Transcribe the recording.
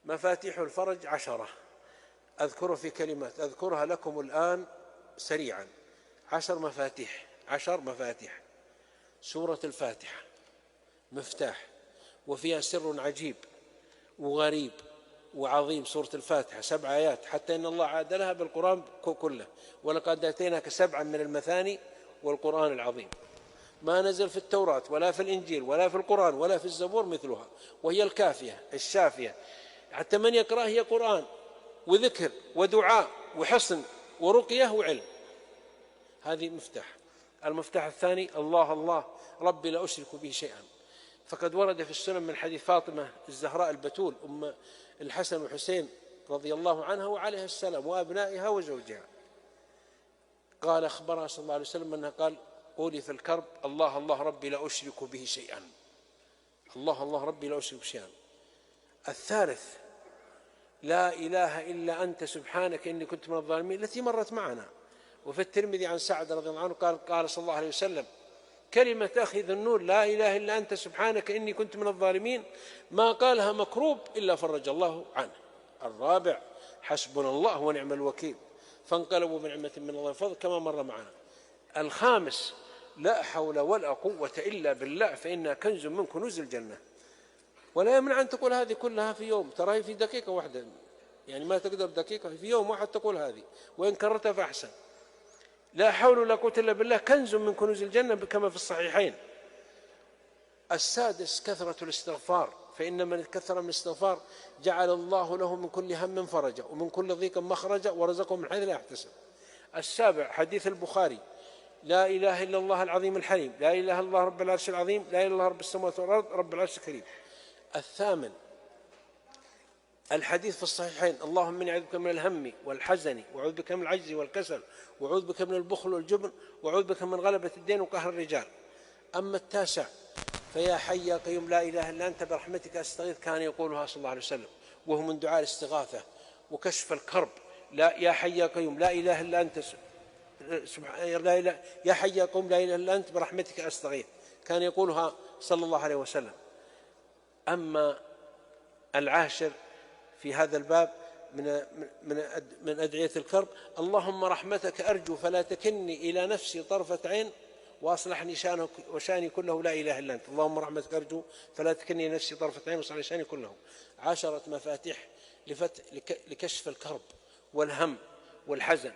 مفاتيح الفرج 10 أذكر في كلمات أذكرها لكم الآن سريعا. 10 مفاتيح. سورة الفاتحة مفتاح، وفيها سر عجيب وغريب وعظيم. سورة الفاتحة 7 آيات، حتى إن الله عادلها بالقرآن كله: ولقد آتيناك 7 من المثاني والقرآن العظيم. ما نزل في التوراة ولا في الإنجيل ولا في القرآن ولا في الزبور مثلها، وهي الكافية الشافية، حتى من يقرأ هي قرآن وذكر ودعاء وحصن ورقية وعلم. هذه مفتاح. المفتاح الثاني: الله الله ربي لا أشرك به شيئا. فقد ورد في السنن من حديث فاطمة الزهراء البتول أم الحسن والحسين رضي الله عنها وعليها السلام وأبنائها وزوجها، قال أخبرها صلى الله عليه وسلم أنها قال: قولي في الكرب: الله الله ربي لا أشرك به شيئا. الله الله ربي لا أشرك شيئا. الثالث: لا إله إلا أنت سبحانك إني كنت من الظالمين، التي مرت معنا. وفي الترمذي عن سعد رضي الله عنه قال صلى الله عليه وسلم: كلمة أخي ذو النور لا إله إلا أنت سبحانك إني كنت من الظالمين ما قالها مكروب إلا فرج الله عنه. الرابع: حسبنا الله ونعم الوكيل، فانقلبوا بنعمة من الله وفضل كما مر معنا. الخامس: لا حول ولا قوة إلا بالله فإنها كنز من كنوز الجنة. ولا يمنع أن تقول هذه كلها في يوم، ترى في دقيقة واحدة، يعني ما تقدر دقيقة، في يوم واحد تقول هذه، وإن كررتها فأحسن. لا حول ولا قوة إلا بالله كنز من كنوز الجنة كما في الصحيحين. السادس: كثرة الاستغفار، فإن من كثر من الاستغفار جعل الله له من كل هم فرجا ومن كل ضيق مخرجا ورزقه من حيث لا يحتسب. السابع: حديث البخاري: لا إله إلا الله العظيم الحليم، لا إله إلا الله رب العرش العظيم، لا إله إلا الله رب السماوات والأرض رب العرش الكريم. الثامن: الحديث في الصحيحين: اللهم إني أعوذ بك من الهم والحزن وأعوذ بك من العجز والكسل وأعوذ بك من البخل والجبن وأعوذ بك من غلبة الدين وقهر الرجال. أما التاسع: فيا حي يا قيوم لا إله إلا أنت برحمتك أستغيث، كان يقولها صلى الله عليه وسلم، وهو من دعاء الاستغاثة وكشف الكرب. لا يا حي يا قيوم لا إله إلا أنت لا إله يا حي يا قيوم لا إله إلا أنت برحمتك أستغيث، كان يقولها صلى الله عليه وسلم. أما العاشر في هذا الباب من أدعية الكرب: اللهم رحمتك أرجو فلا تكلني إلى نفسي طرفة عين وأصلحني وشاني كله لا إله إلا أنت. اللهم رحمتك أرجو فلا تكلني إلى نفسي طرفة عين وأصلح شاني كله. 10 مفاتيح لكشف الكرب والهم والحزن